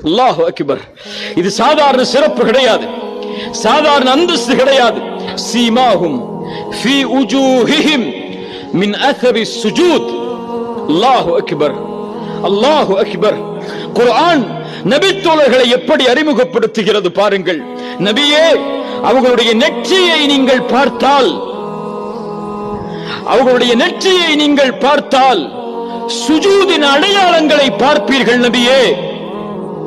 அல்லாஹு அக்பர். இது சாதாரண சிறப்பு கிடையாது, சாதாரண அந்தஸ்து கிடையாது. சீமாஹும் ஃபீ உஜூஹிஹிம் மின் அஸரி சுஜூத். அல்லாஹு அக்பர், அல்லாஹு அக்பர். குர்ஆன் நபித்தோழர்களை எப்படி அறிமுகப்படுத்துகிறது பாருங்கள். நபியே, அவர்களுடைய நெற்றியை நீங்கள் பார்த்தால், அவர்களுடைய நெற்றியை நீங்கள் பார்த்தால் சுஜூதின் அடையாளங்களை பார்ப்பீர்கள் நபியே.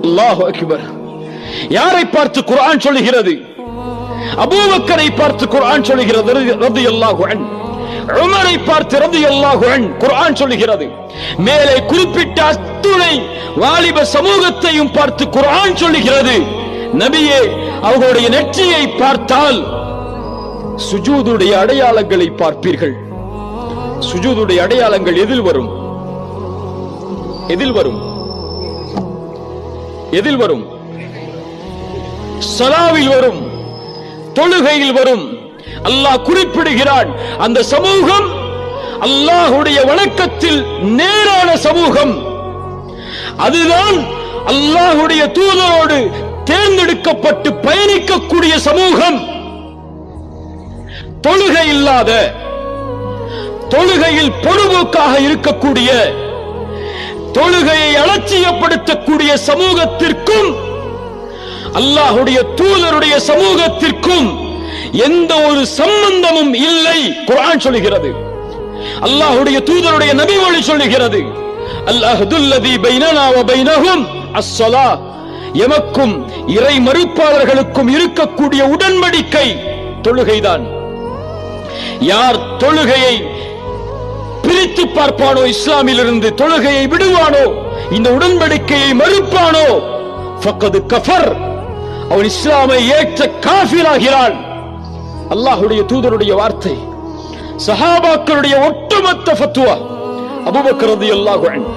அல்லாஹு அக்பர். யாரை பார்த்து குர்ஆன் சொல்கிறது? அபூபக்கரை பார்த்து குர்ஆன் சொல்கிறது ரலியல்லாஹு அன்ஹு. உமரை பார்த்து ரலியல்லாஹு அன்ஹு குர்ஆன் சொல்கிறது. மேலே குறிப்பிட்ட அத்துணை வாலிப சமூகத்தையும் பார்த்து குர்ஆன் சொல்கிறது, நபியே, அவர்களுடைய நெற்றியை பார்த்தால் சுஜூதுடைய அடையாளங்களை பார்ப்பீர்கள். சுஜூதுடைய அடையாளங்கள் எதில் வரும்? எதில் வரும்? எதில் வரும்? ஸலாவில் வரும், தொழுகையில் வரும். அல்லாஹ் குறிப்பிடுகிறான், அந்த சமூகம் அல்லாஹ்வுடைய வணக்கத்தில் நேரான சமூகம். அதுதான் அல்லாஹ்வுடைய தூதரோடு தேர்ந்தெடுக்கப்பட்டு பயணிக்கக்கூடிய சமூகம். தொழுகை இல்லாத, தொழுகையில் பொழுதுபோக்காக இருக்கக்கூடிய, தொழுகையை அலட்சியப்படுத்தக்கூடிய சமூகத்திற்கும் அல்லாஹ்வுடைய தூதருடைய சமூகத்திற்கும் எந்த ஒரு சம்பந்தமும் இல்லை. குர்ஆன் சொல்கிறது, அல்லாஹ்வுடைய தூதருடைய நபிமொழி சொல்கிறது, அல்-அஹ்துல்லதி பைனனா வ பைனஹும் அஸ்-ஸலாஹ். எமக்கும் இறை மறுப்பாளர்களுக்கும் இருக்கக்கூடிய உடன்படிக்கை தொழுகைதான். யார் தொழுகையை பிரித்து பார்ப்பானோ, இஸ்லாமிலிருந்து தொழுகையை விடுவானோ, இந்த உடன்படிக்கையை மறுப்பானோ, ஃபக்கது கஃபர், அவன் இஸ்லாமை ஏற்ற காஃபிராகிறான். அல்லாஹ்வுடைய தூதருடைய வார்த்தை, சஹாபாக்களுடைய ஒட்டுமொத்த ஃபத்வா, அபூபக்கர் ரலியல்லாஹு அன்ஹு,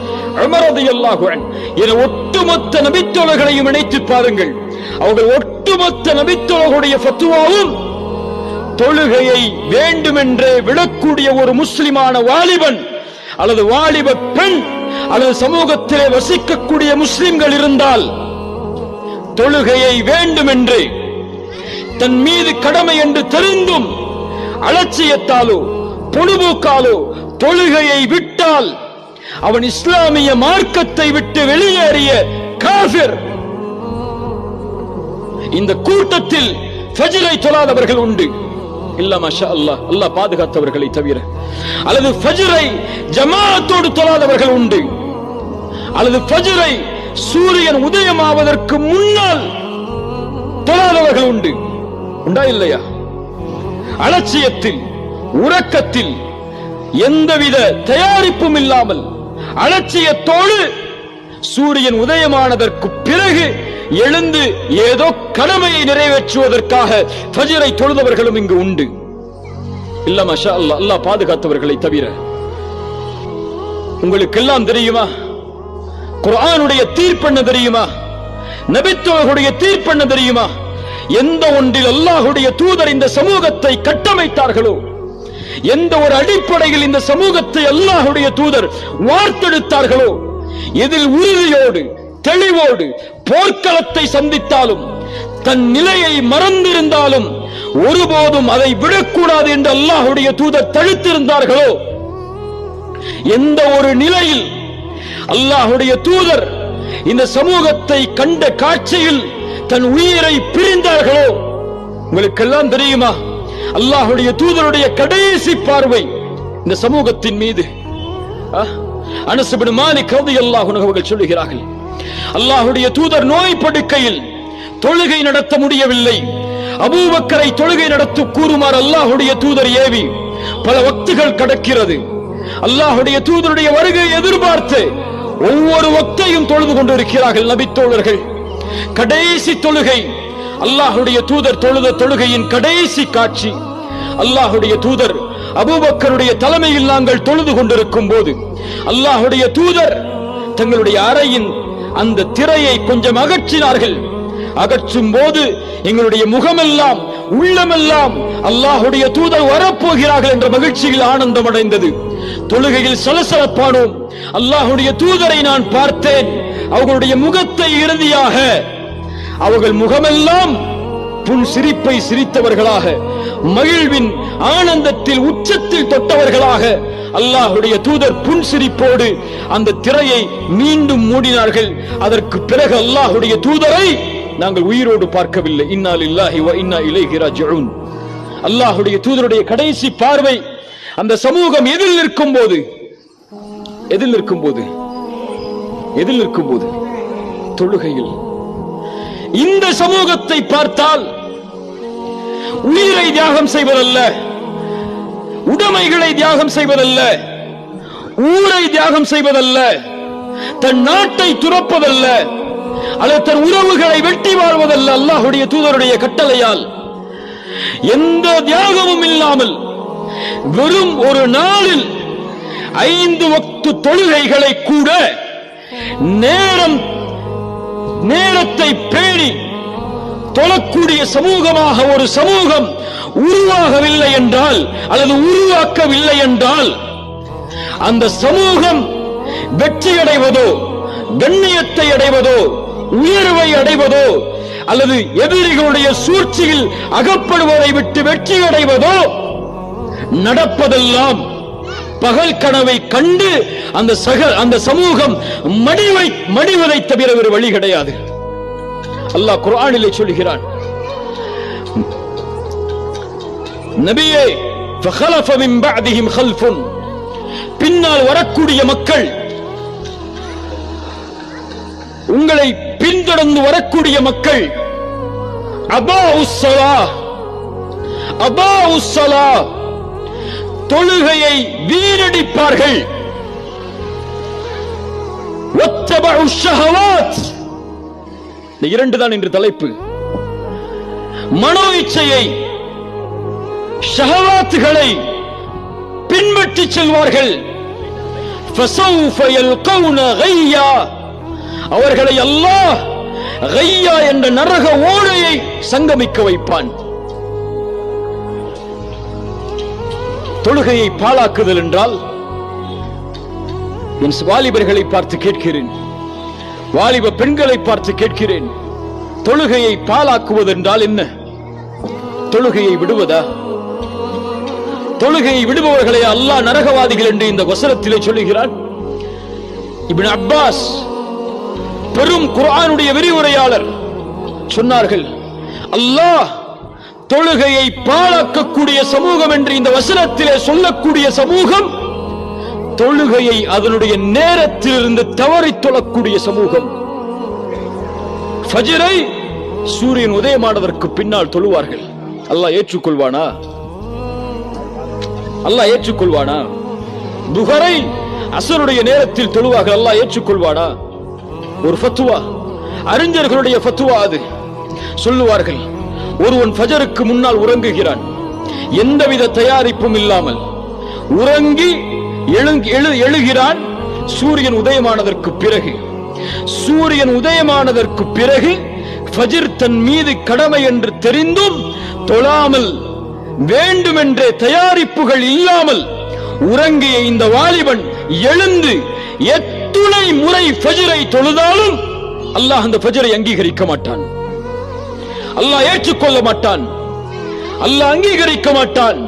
உமர் ரலியல்லாஹு அன்ஹு என ஒட்டுமொத்த நபித்தோழர்களையும் இணைத்து பாருங்கள். அவர்கள் ஒட்டுமொத்த நபித்தோழர்களுடைய ஃபத்வாவும் தொழுகையை வேண்டுமென்றே விடக்கூடிய ஒரு முஸ்லிமான வாலிபன் அல்லது வாலிப பெண் அல்லது சமூகத்திலே வசிக்கக்கூடிய முஸ்லிம்கள் இருந்தால், தொழுகையை வேண்டுமென்று தன் மீது கடமை என்று தெரிந்தும் அலட்சியத்தாலோ பொழுதுபோக்காலோ தொழுகையை விட்டால் அவன் இஸ்லாமிய மார்க்கத்தை விட்டு வெளியேறிய காஃபிர். இந்த கூட்டத்தில் ஃபஜ்ரை தொழாதவர்கள் உண்டு, இல்ல மாஷா அல்லாஹ், அல்லாஹ் பாதுகாத்தவர்களை தவிர. அல்லது ஃபஜ்ரை ஜமாஅத்தோடு தொழாதவர்கள் உண்டு, அல்லது ஃபஜ்ரை சூரியன் உதயமாவதற்கு முன்னால் தொழாதவர்கள் உண்டு. உண்டா இல்லையா? அலட்சியத்தில், உறக்கத்தில், எந்தவித தயாரிப்பும் இல்லாமல் அலட்சியத்தோடு சூரியன் உதயமானதற்கு பிறகு எழுந்து ஏதோ கடமையை நிறைவேற்றுவதற்காக ஃபஜ்ரை தொழுதவர்களும் இங்கு உண்டு. இல்ல மாஷா அல்லாஹ், அல்லாஹ் பாதுகாத்தவர்களை தவிர. உங்களுக்கெல்லாம் தெரியுமா குர்ஆனுடைய தீர்ப்பென்ன தெரியுமா? நபித்தோழர்களுடைய தீர்ப்பென்ன தெரியுமா? எந்த ஒன்றில் அல்லாஹ்வுடைய தூதர் இந்த சமூகத்தை கட்டமைத்தார்களோ, எந்த ஒரு அடிப்படையில் இந்த சமூகத்தை அல்லாஹ்வுடைய தூதர் வார்த்தெடுத்தார்களோ, எதில் உறுதியோடு தெளிவோடு போர்க்களத்தை சந்தித்தாலும் தன் நிலையை மறந்திருந்தாலும் ஒருபோதும் அதை விடக்கூடாது என்று அல்லாஹ்வுடைய தூதர் தடுத்திருந்தார்களோ, எந்த ஒரு நிலையில் அல்லாஹ்வுடைய தூதர் இந்த சமூகத்தை கண்ட காட்சியில் தன் உயிரை பிரிந்தார்களோ, உங்களுக்கெல்லாம் தெரியுமா அல்லாஹ்வுடைய தூதருடைய கடைசி பார்வை இந்த சமூகத்தின் மீது. அனஸ் இப்னு மாலிக் ரலியல்லாஹு அன்ஹு அவர்கள் சொல்லுகிறார்கள், அல்லாஹ்வுடைய தூதர் நோய் படுக்கையில் தொழுகை நடத்த முடியவில்லை. அபூபக்கரை தொழுகை நடத்த கூறுமாறு அல்லாஹ்வுடைய தூதர் ஏவி பல வக்துகள் கடக்கிறது. அல்லாஹ்வுடைய தூதருடைய வருகை எதிர்பார்த்து ஒவ்வொரு வக்தையும் தொழுது கொண்டிருக்கிறார்கள் நபித்தோழர்கள். கடைசி தொழுகை, அல்லாஹ்வுடைய தூதர் தொழுத தொழுகையின் கடைசி காட்சி. அல்லாஹ்வுடைய தூதர் அபூபக்கருடைய தலைமையில் நாங்கள் தொழுது கொண்டிருக்கும் போது அல்லாஹ்வுடைய தூதர் தங்களுடைய அறையின் அந்த திரையை கொஞ்சம் அகற்றினார்கள். அகற்றும் போது எங்களுடைய முகமெல்லாம் உள்ளமெல்லாம் அல்லாஹ்வுடைய தூதர் வரப்போகிறார்கள் என்ற மகிழ்ச்சியில் ஆனந்தம் அடைந்தது. தொழுகையில் சலசலப்பானோம். அல்லாஹ்வுடைய தூதரை நான் பார்த்தேன். அவர்களுடைய முகத்தை இறுதியாக அவர்கள் முகமெல்லாம் புன் சிரிப்பை சிரித்தவர்களாக, மகிழ்வின் ஆனந்தத்தில் உச்சத்தில் தொட்டவர்களாக அல்லாஹ்வுடைய தூதர் புன் சிரிப்போடு அந்த திரையை மீண்டும் மூடினார்கள். அதற்கு பிறகு அல்லாஹ்வுடைய தூதரை நாங்கள் உயிரோடு பார்க்கவில்லை. இன்னா லில்லாஹி வ இன்னா இலைஹி ராஜிஊன். அல்லாஹ்வுடைய தூதருடைய கடைசி பார்வை அந்த சமூகம் எதில் நிற்கும் போது தொழுகையில். இந்த சமூகத்தை பார்த்தால் உயிரை தியாகம் செய்வதல்ல, உடைமைகளை தியாகம் செய்வதல்ல, ஊரை தியாகம் செய்வதல்ல, தன் நாட்டை துறப்பதல்ல, அல்லது தன் உறவுகளை வெட்டி வாழ்வதல்ல. அல்லாஹ்வுடைய தூதருடைய கட்டளையால் எந்த தியாகமும் இல்லாமல் வெறும் ஒரு நாளில் 5 வக்து தொழுகைகளை கூட நேரத்தை பேணி தொழக்கூடிய சமூகமாக ஒரு சமூகம் உருவாகவில்லை என்றால், அல்லது உருவாக்கவில்லை என்றால், அந்த சமூகம் வெற்றி அடைவதோ, கண்ணியத்தை அடைவதோ, உயர்வை அடைவதோ, அல்லது எதிரிகளுடைய சூழ்ச்சியில் அகப்படுவதை விட்டு வெற்றி அடைவதோ நடப்பதெல்லாம் பகல் கனவை கண்டு அந்த சமூகம் மடிவதை தவிர வேறு வழி கிடையாது. அல்லாஹ் குர்ஆனிலே சொல்கிறான், நபியே, فخلف من بعدهم خلف, பின்னால் வரக்கூடிய மக்கள், உங்களை பின்தொடர்ந்து வரக்கூடிய மக்கள், அபாஉஸ் ஸலாஹ், தொழுகையை வீணடிப்பார்கள், வத்தபஉஷ் ஷஹவாத். இந்த 2 தான் இன்று தலைப்பு. மனோ இச்சையை, ஷஹவாத்துகளை பின்பற்றி செல்வார்கள். ஃபஸௌஃப யல்கௌன கய்யா, அவர்களை அல்லாஹ் கய்யா என்ற நரக ஓடையை சங்கமிக்க வைப்பான். தொழுகையை பாழாக்குதல் என்றால், என் வாலிபர்களை பார்த்து கேட்கிறேன், வாலிப பெண்களை பார்த்து கேட்கிறேன், தொழுகையை பாழாக்குவது என்றால் என்ன? தொழுகையை விடுவதா? தொழுகையை விடுபவர்களை அல்லாஹ் நரகவாதிகள் என்று இந்த வசனத்திலே சொல்லுகிறான். இப்னு அப்பாஸ் பெரும் குர்ஆனுடைய விரிவுரையாளர் சொன்னார்கள், அல்லாஹ் தொழுகையை பாழாக்கக்கூடிய சமூகம் என்று இந்த வசனத்திலே சொல்லக்கூடிய சமூகம், தொழுகையை அதனுடைய நேரத்தில் இருந்து தவறி தொழக்கூடிய சமூகம். ஃபஜ்ரை சூரியன் உதயமானதற்கு பின்னால் தொழுவார்கள். அல்லாஹ் ஏற்றுக்கொள்வானா? அல்லாஹ் ஏற்றுக்கொள்வானா? துஹரை அஸ்ருடைய நேரத்தில் தொழுவார்கள். அல்லாஹ் ஏற்றுக்கொள்வானா? ஒரு ஃபத்வா, அறிஞர்களுடைய ஃபத்வா அது. சொல்லுவார்கள், ஒருவன் ஃபஜருக்கு முன்னால் உறங்குகிறான், எந்தவித தயாரிப்பும் இல்லாமல் உறங்கி எழுகிறான். சூரியன் உதயமானதற்கு பிறகு, சூரியன் உதயமானதற்கு பிறகு ஃபஜ்ர் தன் மீது கடமை என்று தெரிந்தும் தொழாமல், வேண்டுமென்றே தயாரிப்புகள் இல்லாமல் உறங்கிய இந்த வாலிபன் எழுந்து எத்துணை முறை ஃபஜ்ரை தொழுதாலும் அல்லாஹ் அந்த ஃபஜ்ரை அங்கீகரிக்க மாட்டான், அல்லாஹ் ஏற்றுக்கொள்ள மாட்டான், அல்லாஹ் அங்கீகரிக்க மாட்டான்.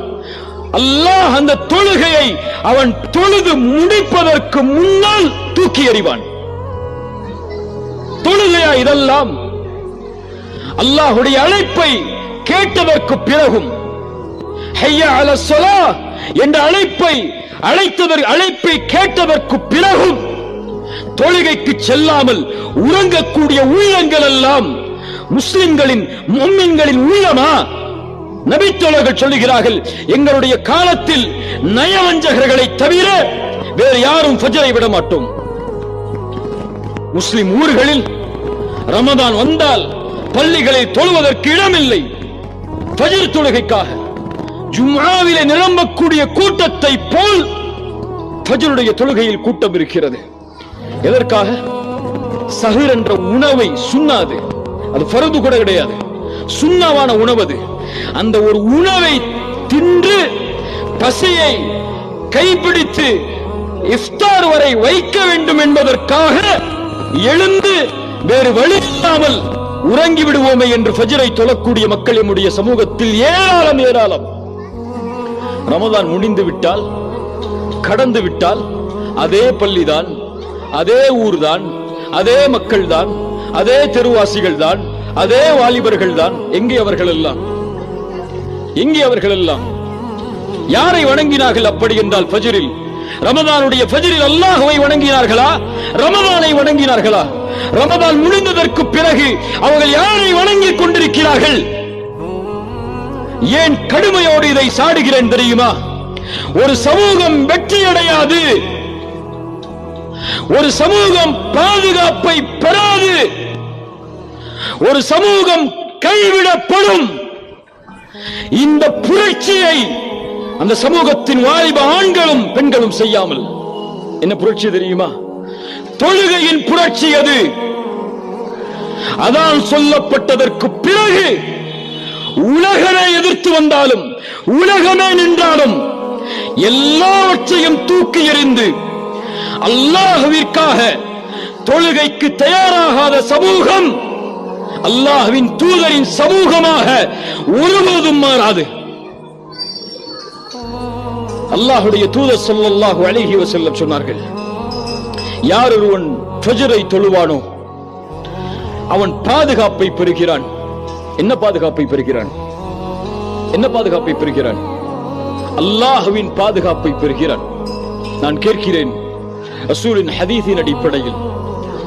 அல்லாஹ் அந்த தொழுகையை அவன் தொழுது முடிப்பதற்கு முன்னால் தூக்கி எறிவான். தொழுகையா இதெல்லாம்? அல்லாஹ்வுடைய அழைப்பை கேட்டதற்கு பிறகும், ஹய்யா அலஸ் ஸலாஹ் என்ற அழைப்பை கேட்டதற்கு பிறகும் தொழுகைக்கு செல்லாமல் உறங்கக்கூடிய உள்ளங்கள் எல்லாம் முஸ்லிம்களின் முஃமின்களின் உள்ளமா? நபித்தோழர்கள் சொல்லுகிறார்கள், எங்களுடைய காலத்தில் நயவஞ்சகர்களை தவிர வேறு யாரும் ஃபஜ்ரை விட மாட்டோம். முஸ்லிம் ஊர்களில் ரமதான் வந்தால் பள்ளிகளில் தொழுவதற்கு இடமில்லை. ஃபஜ்ர் தொழுகைக்காக ஜும்ஆவிலே நிரம்பக்கூடிய கூட்டத்தை போல் ஃபஜ்ருடைய தொழுகையில் கூட்டம் இருக்கிறது. எதற்காக? சஹர் என்ற உணவை, சுன்னாது, அது ஃபர்து கூட கிடையாது, சுன்னாவான உணவு. அந்த ஒரு உணவை தின்று பசியை கைப்பிடித்து இஃப்தார் வரை வைக்க வேண்டும் என்பதற்காக எழுந்து வேறு வழி இல்லாமல் உறங்கி விடுவோமே என்று ஃபஜ்ரை தொழக்கூடிய மக்கள் நம்முடைய சமூகத்தில் ஏராளம் ஏராளம். ரமதான் முடிந்து விட்டால், கடந்து விட்டால், அதே பள்ளிதான், அதே ஊர்தான், அதே மக்கள் தான், அதே தெருவாசிகள் தான், அதே வாலிபர்கள் தான். எங்கே அவர்கள் எல்லாம்? எங்கே அவர்கள் எல்லாம்? யாரை வணங்கினார்கள் அப்படி என்றால் ஃபஜ்ரில்? ரமதானுடைய ஃபஜ்ரில் அல்லாஹ்வை வணங்கினார்களா? ரமதானை வணங்கினார்களா? ரமதான் முடிந்ததற்கு பிறகு அவர்கள் யாரை வணங்கிக் கொண்டிருக்கிறார்கள்? ஏன் கடுமையோடு இதை சாடுகிறேன் தெரியுமா? ஒரு சமூகம் வெற்றியடையாது, ஒரு சமூகம் பாதுகாப்பை பெறாது, ஒரு சமூகம் கைவிடப்படும். இந்த புரட்சியை அந்த சமூகத்தின் வாலிப ஆண்களும் பெண்களும் செய்யாமல், என்ன புரட்சி தெரியுமா? தொழுகையின் புரட்சி அது. அதான் சொல்லப்பட்டதற்கு பிறகு உலகமே எதிர்த்து வந்தாலும், உலகமே நின்றாலும், எல்லாவற்றையும் தூக்கி எறிந்து அல்லாஹ்விற்காக தொழுகைக்கு தயாராகாத சமூகம் அல்லாஹ்வின் தூதரின் சமூகமாக ஒருபோதும் மாறாது. அல்லாஹ்வுடைய தூதர் ஸல்லல்லாஹு அலைஹி வஸல்லம் சொன்னார்கள், யார் ஒருவன் ஃபஜ்ரை தொழுவானோ அவன் பாதுகாப்பை பெறுகிறான். என்ன பாதுகாப்பை பெறுகிறான்? என்ன பாதுகாப்பை பெறுகிறான்? அல்லாஹ்வின் பாதுகாப்பை பெறுகிறான். நான் கேட்கிறேன், ரசூலின் ஹதீஸின் அடிப்படையில்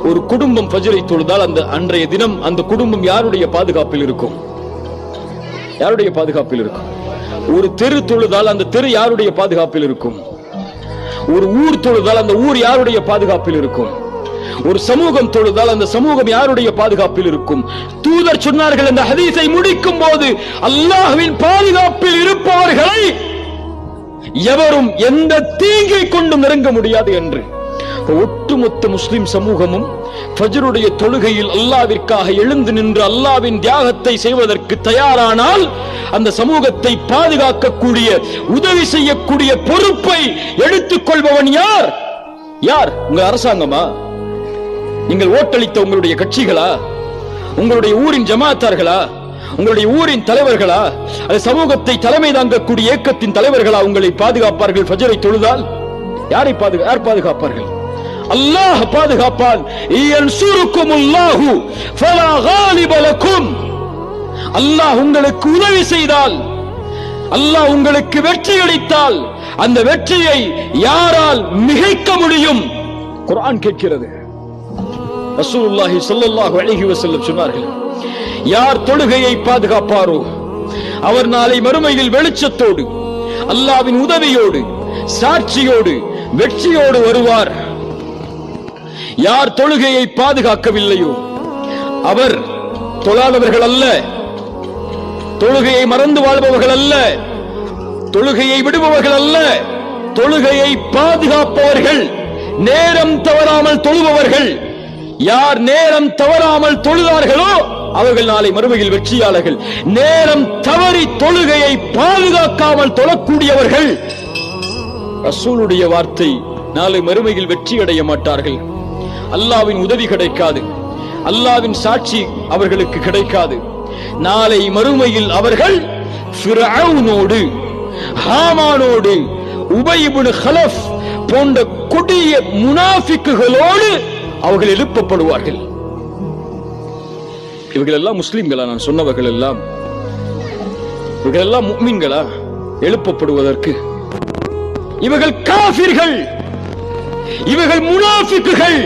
ஒரு குடும்பம் ஃபஜ்ரை தொழுதால் அந்த அன்றைய தினம் அந்த குடும்பம் யாருடைய பாதுகாப்பில் இருக்கும்? யாருடைய பாதுகாப்பில் இருக்கும்? ஒரு தெரு தொழுதால் அந்த தெரு யாருடைய பாதுகாப்பில் இருக்கும்? ஒரு ஊர் தொழுதால் அந்த ஊர் யாருடைய பாதுகாப்பில் இருக்கும்? ஒரு சமூகம் தொழுதால் அந்த சமூகம் யாருடைய பாதுகாப்பில் இருக்கும்? தூதர் சொன்னார்கள், அந்த ஹதீஸை முடிக்கும் போது, அல்லாஹ்வின் பாதுகாப்பில் இருப்பவர்களை எவரும் எந்த தீங்கை கொண்டும் நெருங்க முடியாது என்று. ஒட்டுமொத்த முஸ்லிம் சமூகமும் ஃபஜ்ருடைய தொழுகையில் அல்லாஹ்விற்காக எழுந்து நின்று அல்லாஹ்வின் தியாகத்தை செய்வதற்கு தயாரானால் அந்த சமூகத்தை பாதுகாக்கக்கூடிய, உதவி செய்யக்கூடிய பொறுப்பை எடுத்துக் கொள்பவன் யார்? யார்? உங்கள் அரசாங்கமா? நீங்கள் ஓட்டளித்த உங்களுடைய கட்சிகளா? உங்களுடைய ஊரின் ஜமாத்தார்களா? உங்களுடைய ஊரின் தலைவர்களா? அது சமூகத்தை தலைமை தாங்கக்கூடிய இயக்கத்தின் தலைவர்களா உங்களை பாதுகாப்பார்கள்? ஃபஜ்ரை தொழுதால் யாரை யார் பாதுகாப்பார்கள்? அல்லாஹ் பாதுகாப்பான். யன்சுருக்குமுல்லாஹு ஃபலா காலிப லக்கும். அல்லாஹ் உங்களுக்கு உதவி செய்தால், அல்லாஹ் உங்களுக்கு வெற்றி அளித்தால், அந்த வெற்றியை யாரால் மிகைக்க முடியும்? குர்ஆன் கேட்கிறது. ரசூலுல்லாஹி ஸல்லல்லாஹு அலைஹி வஸல்லம் சொன்னார்கள், யார் தொழுகையை பாதுகாப்பாரோ அவர் நாளை மறுமையில் வெளிச்சத்தோடு, அல்லாஹ்வின் உதவியோடு, சாட்சியோடு, வெற்றியோடு வருவார். யார் தொழுகையை பாதுகாக்கவில்லையோ அவர் தொழாதவர்கள் அல்ல, தொழுகையை மறந்து வாழ்பவர்கள் அல்ல, தொழுகையை விடுபவர்கள் அல்ல, தொழுகையை பாதுகாப்பவர்கள், நேரம் தவறாமல் தொழுபவர்கள். யார் நேரம் தவறாமல் தொழுதார்களோ அவர்கள் நாளை மறுமையில் வெற்றியாளர்கள். நேரம் தவறி தொழுகையை பாதுகாக்காமல் தொழக்கூடியவர்கள், ரசூலுடைய வார்த்தை, நாளை மறுமையில் வெற்றி அடைய மாட்டார்கள். அல்லாஹ்வின் உதவி கிடைக்காது, அல்லாஹ்வின் சாட்சி அவர்களுக்கு கிடைக்காது. நாளை மறுமையில் அவர்கள் ஃபிரௌனோடு, ஹாமானோடு, உபய் இப்னு கலஃப் போன்ற கொடிய முனாஃபிக்குகளோடு அவர்கள் எழுப்பப்படுவார்கள். இவர்கள் எல்லாம் முஸ்லிம்களா? நான் சொன்னவர்கள் எல்லாம் இவர்கள் எல்லாம் முஃமின்களா எழுப்பப்படுவதற்கு? இவர்கள் காஃபிர்கள், இவர்கள் முனாஃபிக்குகள்.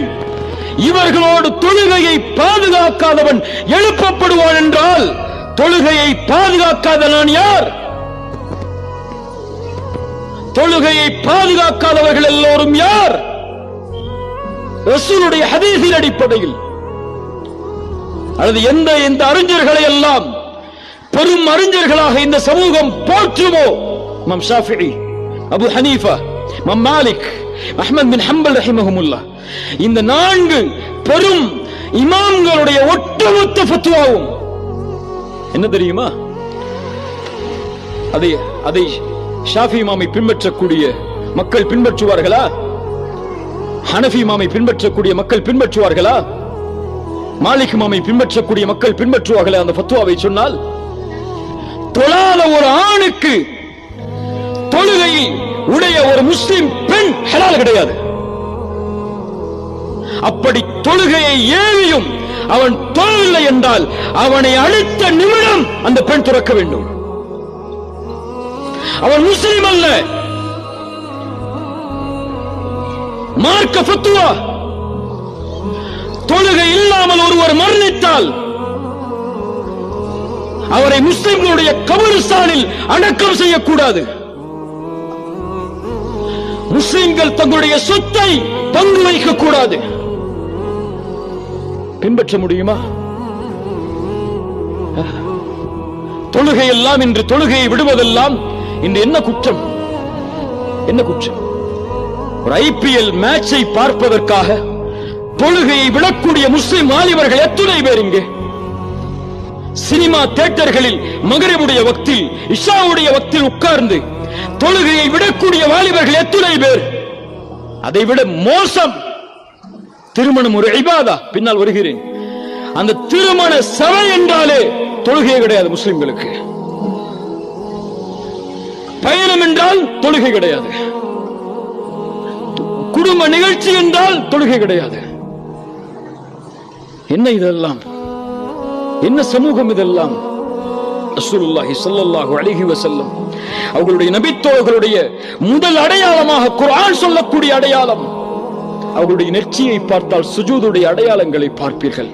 இவர்களோடு தொழுகையை பாதுகாக்காதவன் எழுப்பப்படுவான் என்றால், தொழுகையை பாதுகாக்காத நான் யார்? தொழுகையை பாதுகாக்காதவர்கள் எல்லோரும் யார்? ரசூலுடைய ஹதீஸின் அடிப்படையில் அல்லது எந்த அறிஞர்களை எல்லாம் பெரும் அறிஞர்களாக இந்த சமூகம் போற்றுமோ, இமாம் ஷாஃபிஈ, அபு ஹனீஃபா, இமாம் மாலிக், அஹ்மத் பின் ஹம்பல் ரஹிமஹுமுல்லாஹ், இந்த 4 பெரும் இமாம்களுடைய ஒட்டுமொத்த ஃபத்வாவும் என்ன தெரியுமா? அதை ஷாஃபி இமாமை பின்பற்றக்கூடிய மக்கள் பின்பற்றுவார்களா? ஹனஃபி இமாமை பின்பற்றக்கூடிய மக்கள் பின்பற்றுவார்களா? மாலிக் இமாமை பின்பற்றக்கூடிய மக்கள் பின்பற்றுவார்களா? அந்த ஃபத்வாவை சொன்னால் தொழாத ஒரு ஆணுக்கு தொழுகையில் உடைய ஒரு முஸ்லிம் பெண் ஹலால் கிடையாது. அப்படி தொழுகையை ஏவியும் அவன் தொழவில்லை என்றால் அவனை அடுத்த நிமிடம் அந்த பெண் துறக்க வேண்டும். அவன் முஸ்லிம் அல்ல. மார்க்க ஃபத்வா. தொழுகை இல்லாமல் ஒருவர் மரணித்தால் அவரை முஸ்லிம்களுடைய கபரிஸ்தானில் அடக்கம் செய்யக்கூடாது. முஸ்லிம்கள் தங்களுடைய சொத்தை பங்கு வைக்க கூடாது. பின்பற்ற முடியுமா? தொழுகை எல்லாம் இன்று தொழுகையை விடுவதெல்லாம் இன்று என்ன குற்றம்? என்ன குற்றம்? ஒரு ஐபிஎல் மேட்சை பார்ப்பதற்காக தொழுகையை விடக்கூடிய முஸ்லிம் வாலிபர்கள் எத்தனை பேர் இங்கே? சினிமா தியேட்டர்களில் மகரிபுடைய வக்தில் இஷாவுடைய வக்தில் உட்கார்ந்து தொழுகையை விடக்கூடிய வாலிபர்கள் எத்தனை பேர்? அதைவிட மோசம் திருமணம் ஒரு இபாதா. பின்னால் வருகிறேன். அந்த திருமண சபை என்றாலே தொழுகை கிடையாது முஸ்லிம்களுக்கு. பயணம் என்றால் தொழுகை கிடையாது. குடும்ப நிகழ்ச்சி என்றால் தொழுகை கிடையாது. என்ன இதெல்லாம்? என்ன சமூகம் இதெல்லாம்? ரசூலுல்லாஹி ஸல்லல்லாஹு அலைஹி வஸல்லம் அவர்களுடைய நபித்தோழர்களுடைய முதல் அடையாளமாக குர்ஆன் சொல்லக்கூடிய அடையாளம். அவர்களுடைய நெற்றியை பார்த்தால் சுஜூதுடைய அடையாளங்களை பார்ப்பீர்கள்.